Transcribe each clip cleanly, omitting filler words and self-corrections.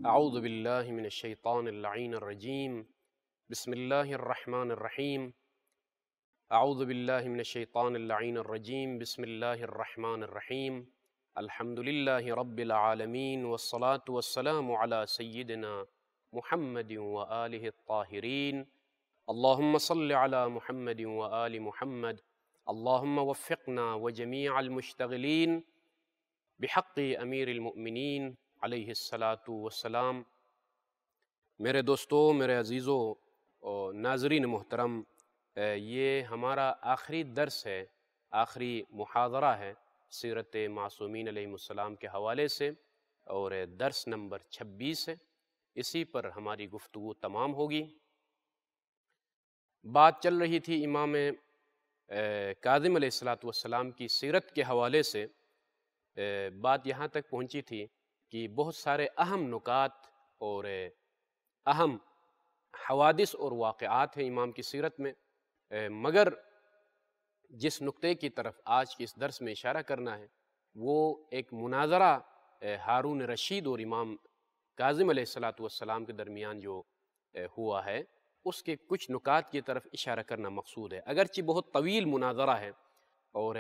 اعوذ باللہ من الشیطان اللعین الرجیم بسم اللہ الرحمن الرحیم اعوذ باللہ من الشیطان اللعین الرجیم بسم اللہ الرحمن الرحیم الحمد للہ رب العالمین والصلاة والسلام علی سیدنا محمد وآلہ الطاہرین اللہم صل علی محمد وآل محمد اللہم وفقنا وجمیع المشتغلین بحق امیر المؤمنین علیہ الصلاۃ والسلام۔ میرے دوستو، میرے عزیزو اور ناظرین محترم، یہ ہمارا آخری درس ہے، آخری محاضرہ ہے سیرت معصومین علیہ السلام کے حوالے سے، اور درس نمبر 26 ہے۔ اسی پر ہماری گفتگو تمام ہوگی۔ بات چل رہی تھی امام کاظم علیہ السلام کی سیرت کے حوالے سے۔ بات یہاں تک پہنچی تھی کہ بہت سارے اہم نکات اور اہم حوادث اور واقعات ہیں امام کی سیرت میں، مگر جس نقطے کی طرف آج کے اس درس میں اشارہ کرنا ہے وہ ایک مناظرہ ہارون رشید اور امام کاظم علیہ السلام کے درمیان جو ہوا ہے، اس کے کچھ نکات کی طرف اشارہ کرنا مقصود ہے۔ اگرچہ بہت طویل مناظرہ ہے اور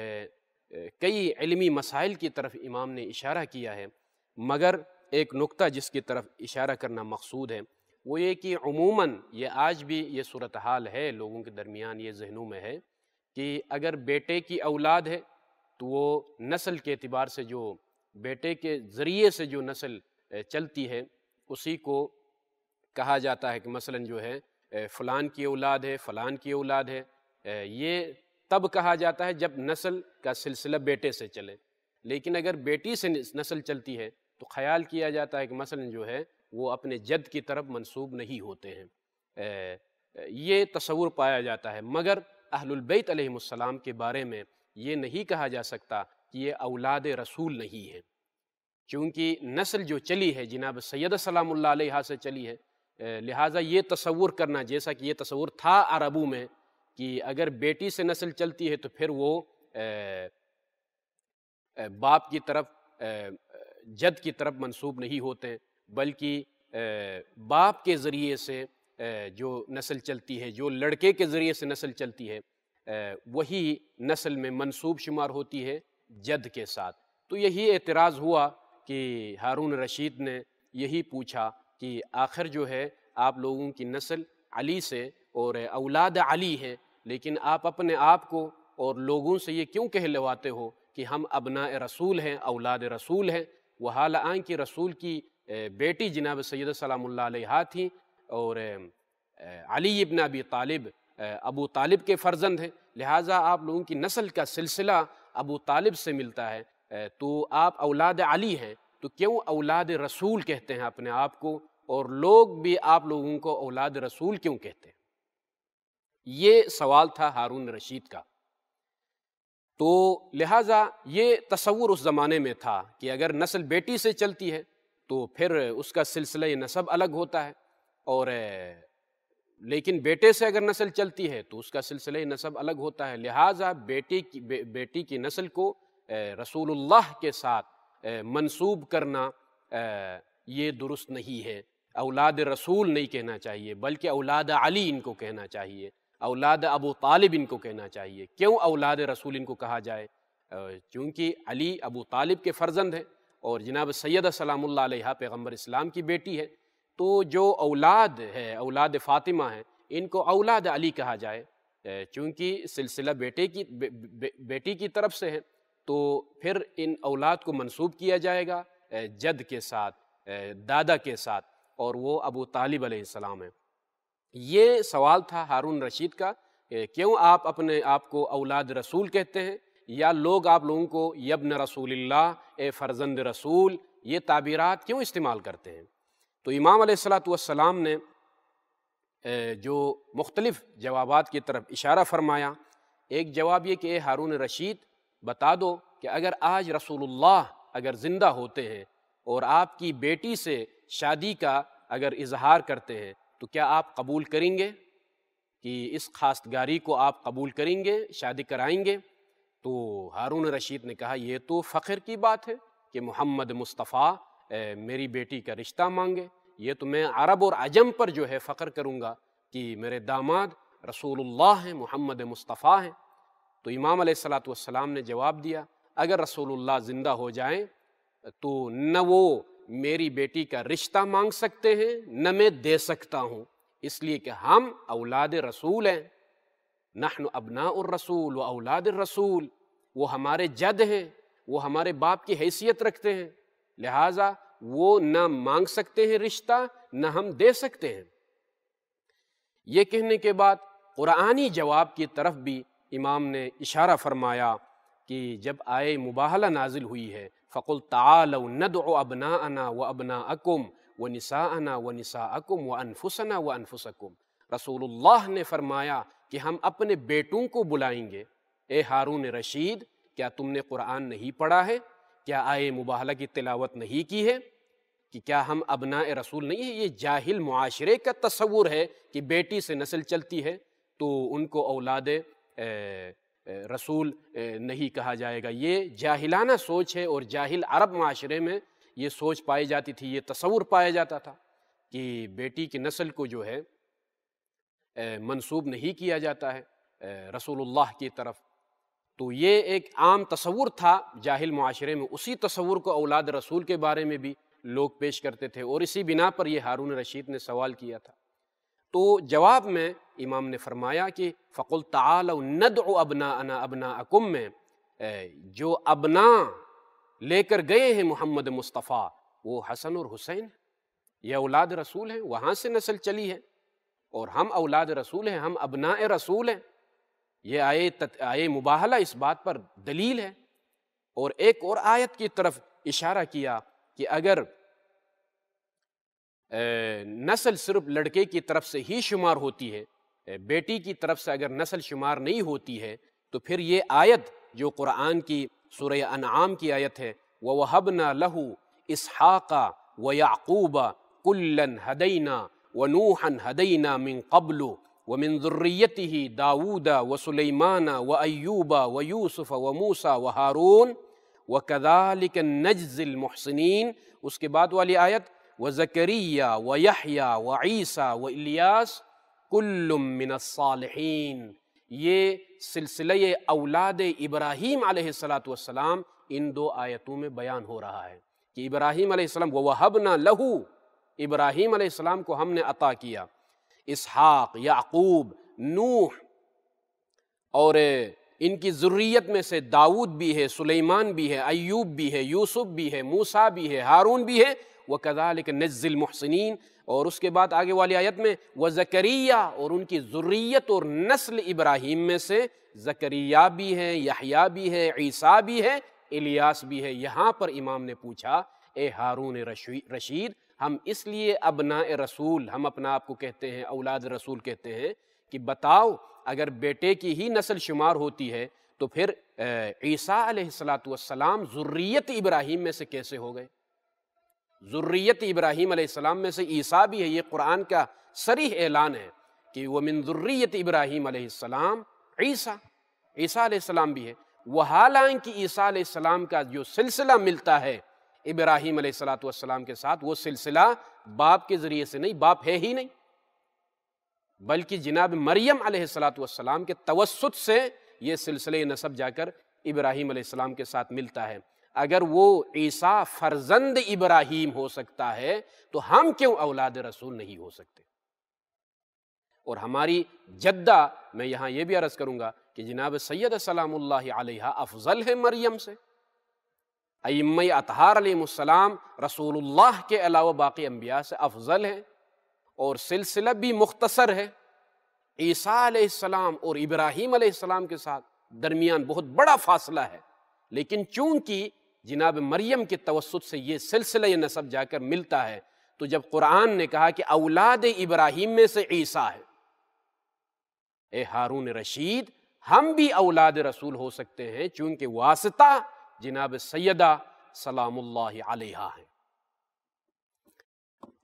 کئی علمی مسائل کی طرف امام نے اشارہ کیا ہے، مگر ایک نقطہ جس کی طرف اشارہ کرنا مقصود ہے وہ یہ کہ عموماً یہ آج بھی یہ صورتحال ہے لوگوں کے درمیان، یہ ذہنوں میں ہے کہ اگر بیٹے کی اولاد ہے تو وہ نسل کے اعتبار سے جو بیٹے کے ذریعے سے جو نسل چلتی ہے اسی کو کہا جاتا ہے کہ مثلاً جو ہے فلان کی اولاد ہے، فلان کی اولاد ہے۔ یہ تب کہا جاتا ہے جب نسل کا سلسلہ بیٹے سے چلے، لیکن اگر بیٹی سے نسل چلتی ہے تو خیال کیا جاتا ہے کہ مثلاً جو ہے وہ اپنے جد کی طرف منسوب نہیں ہوتے ہیں، یہ تصور پایا جاتا ہے۔ مگر اہل البیت علیہم السلام کے بارے میں یہ نہیں کہا جا سکتا کہ یہ اولاد رسول نہیں ہے، چونکہ نسل جو چلی ہے جناب سیدہ سلام اللہ علیہا سے چلی ہے، لہٰذا یہ تصور کرنا، جیسا کہ یہ تصور تھا عربوں میں کہ اگر بیٹی سے نسل چلتی ہے تو پھر وہ باپ کی طرف، جد کی طرف منسوب نہیں ہوتے، بلکہ باپ کے ذریعے سے جو نسل چلتی ہے، جو لڑکے کے ذریعے سے نسل چلتی ہے، وہی نسل میں منسوب شمار ہوتی ہے جد کے ساتھ۔ تو یہی اعتراض ہوا کہ ہارون رشید نے یہی پوچھا کہ آخر جو ہے آپ لوگوں کی نسل علی سے اور اولاد علی ہے، لیکن آپ اپنے آپ کو اور لوگوں سے یہ کیوں کہلواتے ہو کہ ہم ابناء رسول ہیں، اولاد رسول ہیں، وحالان کہ رسول کی بیٹی جناب سیدہ سلام اللہ علیہا تھیں اور علی ابن ابی طالب ابو طالب کے فرزند ہیں، لہٰذا آپ لوگوں کی نسل کا سلسلہ ابو طالب سے ملتا ہے، تو آپ اولاد علی ہیں، تو کیوں اولاد رسول کہتے ہیں اپنے آپ کو، اور لوگ بھی آپ لوگوں کو اولاد رسول کیوں کہتے ہیں؟ یہ سوال تھا ہارون رشید کا۔ تو لہٰذا یہ تصور اس زمانے میں تھا کہ اگر نسل بیٹی سے چلتی ہے تو پھر اس کا سلسلہ نسب الگ ہوتا ہے، اور لیکن بیٹے سے اگر نسل چلتی ہے تو اس کا سلسلہ نسب الگ ہوتا ہے، لہٰذا بیٹی کی نسل کو رسول اللہ کے ساتھ منسوب کرنا یہ درست نہیں ہے، اولاد رسول نہیں کہنا چاہیے، بلکہ اولاد علی ان کو کہنا چاہیے، اولاد ابو طالب ان کو کہنا چاہیے۔ کیوں اولاد رسول ان کو کہا جائے؟ چونکہ علی ابو طالب کے فرزند ہیں اور جناب سیدہ سلام اللہ علیہا پیغمبر اسلام کی بیٹی ہے، تو جو اولاد ہے، اولاد فاطمہ ہیں، ان کو اولاد علی کہا جائے، چونکہ سلسلہ بیٹی کی طرف سے ہے، تو پھر ان اولاد کو منسوب کیا جائے گا جد کے ساتھ، دادا کے ساتھ، اور وہ ابو طالب علیہ السلام ہیں۔ یہ سوال تھا ہارون رشید کا، کیوں آپ اپنے آپ کو اولاد رسول کہتے ہیں، یا لوگ آپ لوگوں کو یبن رسول اللہ، اے فرزند رسول، یہ تعبیرات کیوں استعمال کرتے ہیں؟ تو امام علیہ السلام نے جو مختلف جوابات کی طرف اشارہ فرمایا۔ ایک جواب یہ کہ اے ہارون رشید، بتا دو کہ اگر آج رسول اللہ اگر زندہ ہوتے ہیں اور آپ کی بیٹی سے شادی کا اگر اظہار کرتے ہیں تو کیا آپ قبول کریں گے؟ کہ اس خواستگاری کو آپ قبول کریں گے، شادی کرائیں گے؟ تو ہارون رشید نے کہا یہ تو فخر کی بات ہے کہ محمد مصطفیٰ میری بیٹی کا رشتہ مانگے، یہ تو میں عرب اور عجم پر جو ہے فخر کروں گا کہ میرے داماد رسول اللہ ہیں، محمد مصطفیٰ ہیں۔ تو امام علیہ الصلاۃ والسلام نے جواب دیا اگر رسول اللہ زندہ ہو جائیں تو نہ وہ میری بیٹی کا رشتہ مانگ سکتے ہیں نہ میں دے سکتا ہوں، اس لیے کہ ہم اولاد رسول ہیں، نحن ابناء الرسول و اولاد الرسول، وہ ہمارے جد ہیں، وہ ہمارے باپ کی حیثیت رکھتے ہیں، لہٰذا وہ نہ مانگ سکتے ہیں رشتہ نہ ہم دے سکتے ہیں۔ یہ کہنے کے بعد قرآنی جواب کی طرف بھی امام نے اشارہ فرمایا کہ جب آئے مباہلہ نازل ہوئی ہے فَقُلْ تَعَالَوْا نَدْعُ أَبْنَاءَنَا وَأَبْنَاءَكُمْ وَنِسَاءَنَا وَنِسَاءَكُمْ وَأَنفُسَنَا وَأَنفُسَكُمْ، رسول اللہ نے فرمایا کہ ہم اپنے بیٹوں کو بلائیں گے۔ اے ہارون رشید، کیا تم نے قرآن نہیں پڑھا ہے؟ کیا آئے مباہلہ کی تلاوت نہیں کی ہے کہ کیا ہم ابناء رسول نہیں ہیں؟ یہ جاہل معاشرے کا تصور ہے کہ بیٹی سے نسل چلتی ہے تو ان کو اولاد رسول نہیں کہا جائے گا۔ یہ جاہلانہ سوچ ہے، اور جاہل عرب معاشرے میں یہ سوچ پائی جاتی تھی، یہ تصور پایا جاتا تھا کہ بیٹی کی نسل کو جو ہے منسوب نہیں کیا جاتا ہے رسول اللہ کی طرف۔ تو یہ ایک عام تصور تھا جاہل معاشرے میں، اسی تصور کو اولاد رسول کے بارے میں بھی لوگ پیش کرتے تھے، اور اسی بنا پر یہ ہارون رشید نے سوال کیا تھا۔ تو جواب میں امام نے فرمایا کہ فَقُلْ تَعَالَوْا نَدْعُ أَبْنَاءَنَا أَبْنَاءَكُمْ میں جو ابناء لے کر گئے ہیں محمد مصطفیٰ وہ حسن اور حسین، یہ اولاد رسول ہیں، وہاں سے نسل چلی ہے، اور ہم اولاد رسول ہیں، ہم ابناء رسول ہیں۔ یہ آئے مباہلہ اس بات پر دلیل ہے۔ اور ایک اور آیت کی طرف اشارہ کیا کہ اگر نسل صرف لڑکے کی طرف سے ہی شمار ہوتی ہے، بیٹی کی طرف سے اگر نسل شمار نہیں ہوتی ہے، تو پھر یہ آیت جو قرآن کی سورہ انعام کی آیت ہے وَوَهَبْنَا لَهُ إِسْحَاقَ وَيَعْقُوبَ كُلًّا هَدَيْنَا وَنُوحًا هَدَيْنَا مِن قَبْلُ وَمِن ذُرِّيَّتِهِ دَاوُودَ وَسُلَيْمَانَ وَأَيُّوبَ وَيُوسُفَ وَمُوسَى وَهَارُونَ وَكَذَلِكَ نَجْزِي الْمُحْسِنِينَ۔ اس کے بعد والی آیت وَزَكَرِيَّا وَيَحْيَا وَعِيسَى وَإِلْيَاس كُلٌّ مِّنَ الصَّالِحِينَ۔ یہ سلسلہ اولاد ابراہیم علیہ السلام ان دو آیتوں میں بیان ہو رہا ہے کہ ابراہیم علیہ السلام وَوَهَبْنَا لَهُ، ابراہیم علیہ السلام کو ہم نے عطا کیا اسحاق، یعقوب، نوح، اور ان کی ذریت میں سے داؤد بھی ہے، سلیمان بھی ہے، ایوب بھی ہے، یوسف بھی ہے، موسیٰ بھی ہے، ہارون بھی ہے، وَكَذَلِكَ نَجْزِي الْمُحْسِنِينَ۔ اور اس کے بعد آگے والی آیت میں وَزَكَرِيَّا، اور ان کی ذریت اور نسل ابراہیم میں سے زکریا بھی ہے، یحییٰ بھی ہے، عیسیٰ بھی ہے، الیاس بھی ہے۔ یہاں پر امام نے پوچھا اے ہارون رشید، ہم اس لیے ابناء رسول، ہم اپنا آپ کو کہتے ہیں اولاد رسول کہتے ہیں، کہ بتاؤ اگر بیٹے کی ہی نسل شمار ہوتی ہے تو پھر عیسیٰ علیہ السلام ذریت ابراہیم میں سے کیسے ہو گئے؟ ذریت ابراہیم علیہ السلام میں سے عیسیٰ بھی ہے، یہ قرآن کا صریح اعلان ہے کہ وَمِن ذُرِّيَّةِ ابراہیم علیہ السلام عیسیٰ علیہ السلام بھی ہے۔ حالانکہ عیسیٰ علیہ السلام کا جو سلسلہ ملتا ہے ابراہیم علیہ السلام کے ساتھ، وہ سلسلہ باپ کے ذریعے سے نہیں، باپ ہے ہی نہیں، بلکہ جناب مریم علیہ السلام کے توسط سے یہ سلسلہ نسب جا کر ابراہیم علیہ السلام کے ساتھ ملتا ہے۔ اگر وہ عیسیٰ فرزند ابراہیم ہو سکتا ہے تو ہم کیوں اولاد رسول نہیں ہو سکتے؟ اور ہماری جدہ، میں یہاں یہ بھی عرض کروں گا کہ جناب سید سلام اللہ علیہ افضل ہے مریم سے۔ ائمہ اطہار علیہ السلام رسول اللہ کے علاوہ باقی انبیاء سے افضل ہیں، اور سلسلہ بھی مختصر ہے۔ عیسیٰ علیہ السلام اور ابراہیم علیہ السلام کے ساتھ درمیان بہت بڑا فاصلہ ہے، لیکن چونکہ جناب مریم کے توسط سے یہ سلسلہ نسب جا کر ملتا ہے، تو جب قرآن نے کہا کہ اولاد ابراہیم میں سے عیسیٰ ہے، اے ہارون رشید، ہم بھی اولاد رسول ہو سکتے ہیں، چونکہ واسطہ جناب سیدہ سلام اللہ علیہا ہے۔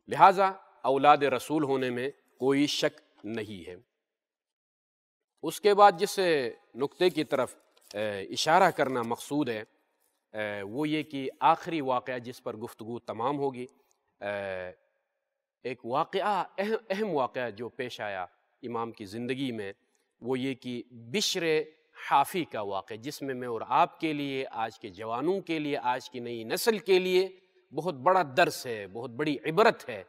لہٰذا اولاد رسول ہونے میں کوئی شک نہیں ہے۔ اس کے بعد جس نقطے کی طرف اشارہ کرنا مقصود ہے وہ یہ کہ آخری واقعہ جس پر گفتگو تمام ہوگی ایک واقعہ اہم واقعہ جو پیش آیا امام کی زندگی میں، وہ یہ کہ بشر حافی کا واقعہ، جس میں اور آپ کے لیے، آج کے جوانوں کے لیے، آج کی نئی نسل کے لیے بہت بڑا درس ہے، بہت بڑی عبرت ہے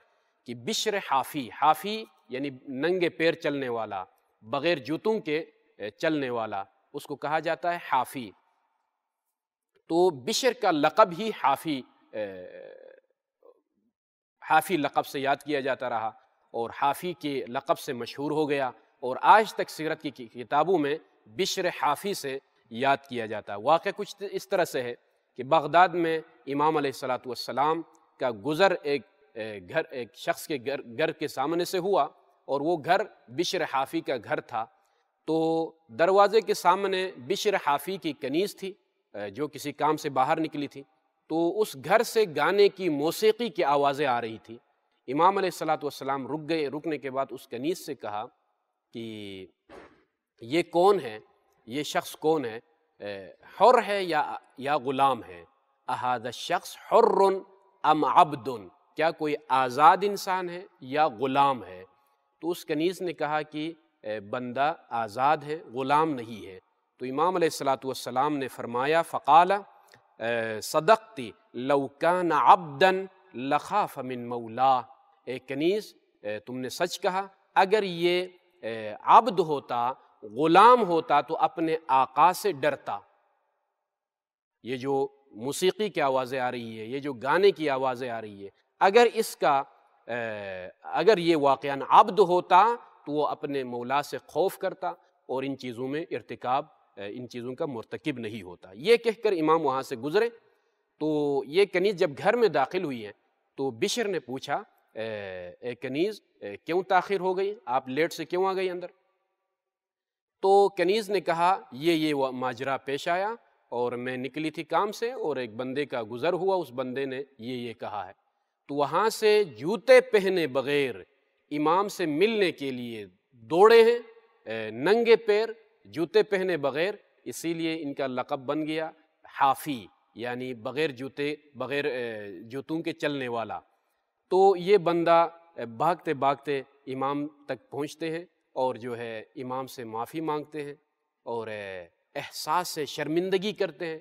کہ بشر حافی، حافی یعنی ننگے پیر چلنے والا، بغیر جوتوں کے چلنے والا، اس کو کہا جاتا ہے حافی۔ تو بشر کا لقب ہی حافی لقب سے یاد کیا جاتا رہا، اور حافی کے لقب سے مشہور ہو گیا، اور آج تک سیرت کی کتابوں میں بشر حافی سے یاد کیا جاتا ہے۔ واقعہ کچھ اس طرح سے ہے کہ بغداد میں امام علیہ السلام کا گزر ایک شخص کے گھر کے سامنے سے ہوا، اور وہ گھر بشر حافی کا گھر تھا۔ تو دروازے کے سامنے بشر حافی کی کنیز تھی جو کسی کام سے باہر نکلی تھی، تو اس گھر سے گانے کی، موسیقی کی آوازیں آ رہی تھی۔ امام علیہ السلام رک گئے، رکنے کے بعد اس کنیز سے کہا کہ یہ کون ہے، یہ شخص کون ہے، حر ہے یا غلام ہے؟ اہذا الشخص حر ام عبد، کیا کوئی آزاد انسان ہے یا غلام ہے؟ تو اس کنیز نے کہا کہ بندہ آزاد ہے، غلام نہیں ہے۔ تو امام علیہ السلام نے فرمایا فقال صدقتی لو کان عبدا لخاف من مولا، اے کنیز تم نے سچ کہا، اگر یہ عبد ہوتا، غلام ہوتا تو اپنے آقا سے ڈرتا۔ یہ جو موسیقی کی آوازیں آ رہی ہے، یہ جو گانے کی آوازیں آ رہی ہے، اگر یہ واقعاً عبد ہوتا تو وہ اپنے مولا سے خوف کرتا اور ان چیزوں میں ارتکاب، ان چیزوں کا مرتکب نہیں ہوتا۔ یہ کہہ کر امام وہاں سے گزرے۔ تو یہ کنیز جب گھر میں داخل ہوئی ہے تو بشر نے پوچھا اے کنیز کیوں تاخیر ہو گئی، آپ لیٹ سے کیوں آ گئی اندر؟ تو کنیز نے کہا یہ ماجرا پیش آیا اور میں نکلی تھی کام سے، اور ایک بندے کا گزر ہوا، اس بندے نے یہ کہا ہے۔ تو وہاں سے جوتے پہنے بغیر امام سے ملنے کے لیے دوڑے ہیں، ننگے پیر، جوتے پہنے بغیر، اسی لیے ان کا لقب بن گیا حافی، یعنی بغیر جوتوں کے چلنے والا۔ تو یہ بندہ بھاگتے بھاگتے امام تک پہنچتے ہیں اور جو ہے امام سے معافی مانگتے ہیں اور احساس سے شرمندگی کرتے ہیں،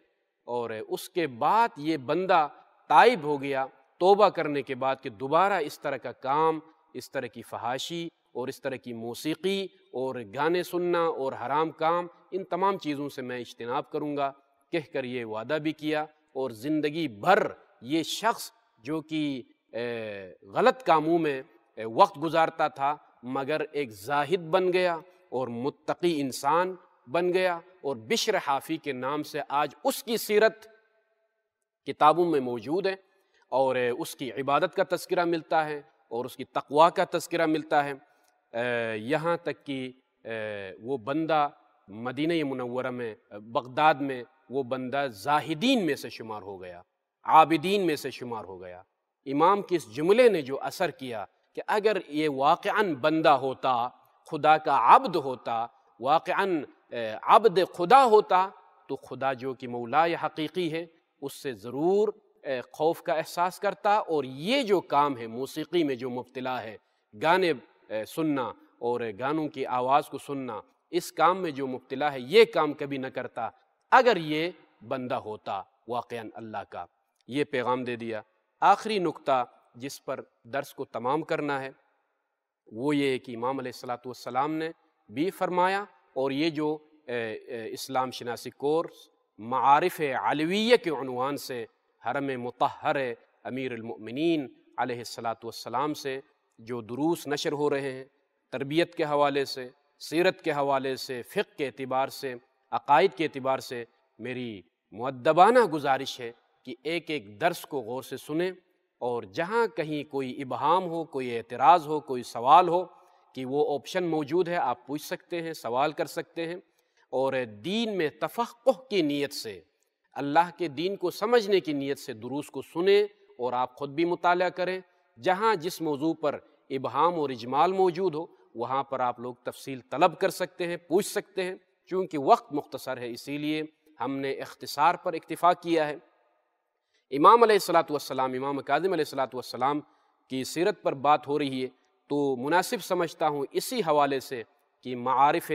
اور اس کے بعد یہ بندہ تائب ہو گیا توبہ کرنے کے بعد کہ دوبارہ اس طرح کا کام، اس طرح کی فحاشی اور اس طرح کی موسیقی اور گانے سننا اور حرام کام، ان تمام چیزوں سے میں اجتناب کروں گا، کہہ کر یہ وعدہ بھی کیا۔ اور زندگی بھر یہ شخص جو کہ غلط کاموں میں وقت گزارتا تھا، مگر ایک زاہد بن گیا اور متقی انسان بن گیا، اور بشر حافی کے نام سے آج اس کی سیرت کتابوں میں موجود ہے، اور اس کی عبادت کا تذکرہ ملتا ہے اور اس کی تقویٰ کا تذکرہ ملتا ہے، یہاں تک کہ وہ بندہ مدینہ منورہ میں، بغداد میں، وہ بندہ زاہدین میں سے شمار ہو گیا، عابدین میں سے شمار ہو گیا۔ امام کے اس جملے نے جو اثر کیا کہ اگر یہ واقعاً بندہ ہوتا، خدا کا عبد ہوتا، واقعاً عبد خدا ہوتا، تو خدا جو کہ مولا حقیقی ہے اس سے ضرور خوف کا احساس کرتا، اور یہ جو کام ہے موسیقی میں جو مبتلا ہے، گانے سننا اور گانوں کی آواز کو سننا، اس کام میں جو مبتلا ہے یہ کام کبھی نہ کرتا اگر یہ بندہ ہوتا واقعاً اللہ کا۔ یہ پیغام دے دیا۔ آخری نقطہ جس پر درس کو تمام کرنا ہے وہ یہ کہ امام علیہ السلام نے بھی فرمایا، اور یہ جو اسلام شناسی کورس معارف علویہ کے عنوان سے حرم مطہر امیر المؤمنین علیہ السلام سے جو دروس نشر ہو رہے ہیں، تربیت کے حوالے سے، سیرت کے حوالے سے، فقہ کے اعتبار سے، عقائد کے اعتبار سے، میری مؤدبانہ گزارش ہے کہ ایک ایک درس کو غور سے سنیں، اور جہاں کہیں کوئی ابہام ہو، کوئی اعتراض ہو، کوئی سوال ہو، کہ وہ آپشن موجود ہے، آپ پوچھ سکتے ہیں، سوال کر سکتے ہیں، اور دین میں تفقہ کی نیت سے، اللہ کے دین کو سمجھنے کی نیت سے دروس کو سنیں، اور آپ خود بھی مطالعہ کریں۔ جہاں جس موضوع پر ابہام اور اجمال موجود ہو وہاں پر آپ لوگ تفصیل طلب کر سکتے ہیں، پوچھ سکتے ہیں۔ چونکہ وقت مختصر ہے اسی لیے ہم نے اختصار پر اکتفا کیا ہے۔ امام علیہ السلام، امام کاظم علیہ السلام کی سیرت پر بات ہو رہی ہے تو مناسب سمجھتا ہوں اسی حوالے سے کہ معارف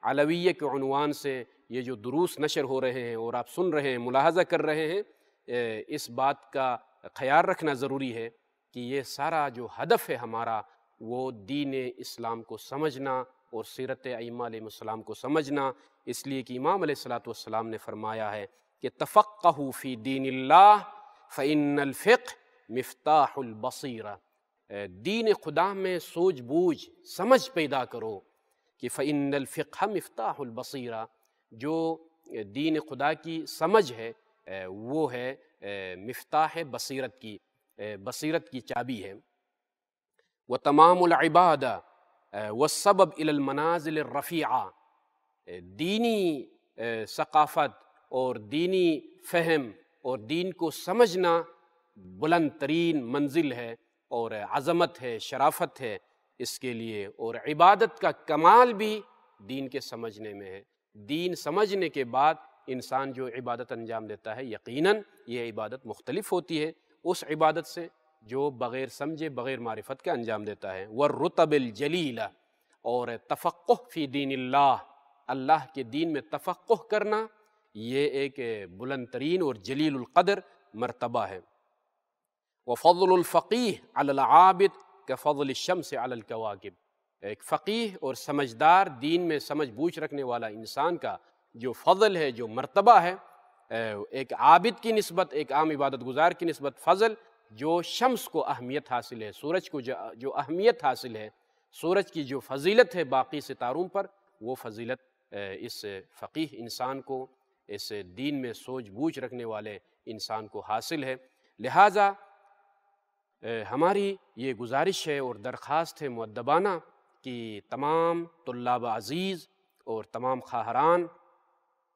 علویہ کے عنوان سے یہ جو دروس نشر ہو رہے ہیں اور آپ سن رہے ہیں، ملاحظہ کر رہے ہیں، اس بات کا خیال رکھنا ضروری ہے کہ یہ سارا جو ہدف ہے ہمارا وہ دین اسلام کو سمجھنا اور سیرت ائمہ علیہ السلام کو سمجھنا، اس لیے کہ امام علیہ السلام نے فرمایا ہے کہ تفقہوا فی دین اللہ فإن الفقہ مفتاح البصیرہ، دین خدا میں سوجھ بوجھ سمجھ پیدا کرو کہ فإن الفقہ مفتاح البصیرہ، جو دین خدا کی سمجھ ہے وہ ہے مفتاح بصیرت کی چابی ہے۔ وتمام العبادہ والسبب الی المنازل الرفیعہ، دینی ثقافت اور دینی فہم اور دین کو سمجھنا بلند ترین منزل ہے اور عظمت ہے، شرافت ہے اس کے لیے، اور عبادت کا کمال بھی دین کے سمجھنے میں ہے۔ دین سمجھنے کے بعد انسان جو عبادت انجام دیتا ہے یقیناً یہ عبادت مختلف ہوتی ہے اس عبادت سے جو بغیر سمجھے بغیر معرفت کے انجام دیتا ہے۔ والرتب الجلیلہ، اور تفقہ فی دین اللہ، اللہ کے دین میں تفقہ کرنا یہ ایک بلند ترین اور جلیل القدر مرتبہ ہے۔ وفضل الفقیہ علی العابد کفضل الشمس علی الکواکب، ایک فقیہ اور سمجھدار دین میں سمجھ بوجھ رکھنے والا انسان کا جو فضل ہے، جو مرتبہ ہے، ایک عابد کی نسبت، ایک عام عبادت گزار کی نسبت فضل، جو شمس کو اہمیت حاصل ہے، سورج کو جو اہمیت حاصل ہے، سورج کی جو فضیلت ہے باقی ستاروں پر، وہ فضیلت اس فقیہ انسان کو، اس دین میں سوچ بوجھ رکھنے والے انسان کو حاصل ہے۔ لہٰذا ہماری یہ گزارش ہے اور درخواست ہے مؤدبانہ کہ تمام طلاب عزیز اور تمام خواہران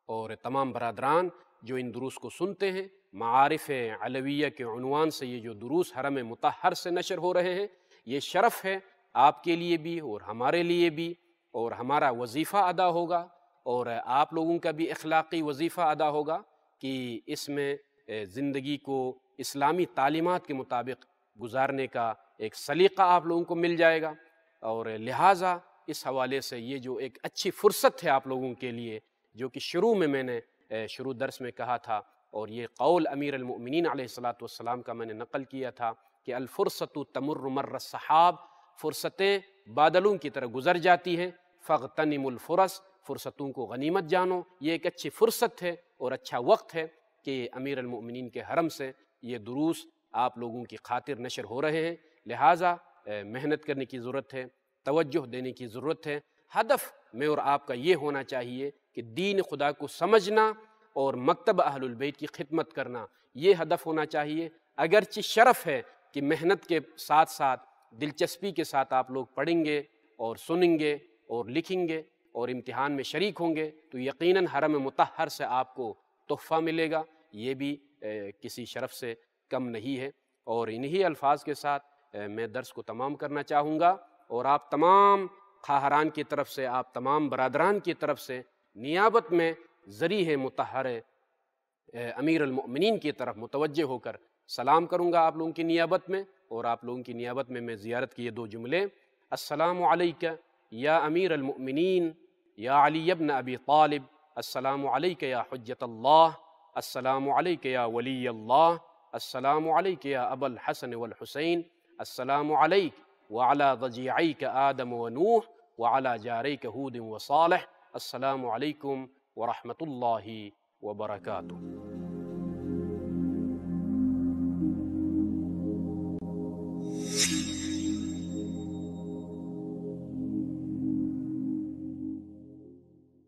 اور تمام برادران جو ان دروس کو سنتے ہیں، معارف علویہ کے عنوان سے یہ جو دروس حرم مطہر سے نشر ہو رہے ہیں، یہ شرف ہے آپ کے لیے بھی اور ہمارے لیے بھی، اور ہمارا وظیفہ ادا ہوگا اور آپ لوگوں کا بھی اخلاقی وظیفہ ادا ہوگا کہ اس میں زندگی کو اسلامی تعلیمات کے مطابق گزارنے کا ایک سلیقہ آپ لوگوں کو مل جائے گا، اور لہٰذا اس حوالے سے یہ جو ایک اچھی فرصت ہے آپ لوگوں کے لیے، جو کہ شروع میں نے شروع درس میں کہا تھا، اور یہ قول امیر المؤمنین علیہ السلام کا میں نے نقل کیا تھا کہ الفرصۃ تمر مر السحاب، فرصتیں بادلوں کی طرح گزر جاتی ہیں، فاغتنم الفرص، فرصتوں کو غنیمت جانو۔ یہ ایک اچھی فرصت ہے اور اچھا وقت ہے کہ امیر المؤمنین کے حرم سے یہ دروس آپ لوگوں کی خاطر نشر ہو رہے ہیں، لہٰذا محنت کرنے کی ضرورت ہے، توجہ دینے کی ضرورت ہے۔ ہدف میں اور آپ کا یہ ہونا چاہیے کہ دین خدا کو سمجھنا اور مکتب اہل البیت کی خدمت کرنا، یہ ہدف ہونا چاہیے۔ اگرچہ شرف ہے کہ محنت کے ساتھ ساتھ دلچسپی کے ساتھ آپ لوگ پڑھیں گے اور سنیں گے اور لکھیں گے اور امتحان میں شریک ہوں گے تو یقیناً حرم مطہر سے آپ کو تحفہ ملے گا، یہ بھی کسی شرف سے کم نہیں ہے۔ اور انہی الفاظ کے ساتھ میں درس کو تمام کرنا چاہوں گا، اور آپ تمام خواہران کی طرف سے، آپ تمام برادران کی طرف سے نیابت میں ذریح مطہر امیر المؤمنین کی طرف متوجہ ہو کر سلام کروں گا آپ لوگوں کی نیابت میں، اور آپ لوگوں کی نیابت میں زیارت کی یہ دو جملے: السلام علیکہ یا امیر المؤمنین یا علی ابن ابی طالب، السلام علیکہ یا حجت اللہ، السلام علیکہ یا ولی اللہ، السلام علیکہ یا ابا الحسن والحسین، السلام علیک وعلی ضجیعیک آدم ونوح وعلی جاریک ہود وصالح، السلام علیکم ورحمۃ اللہ وبرکاتہ۔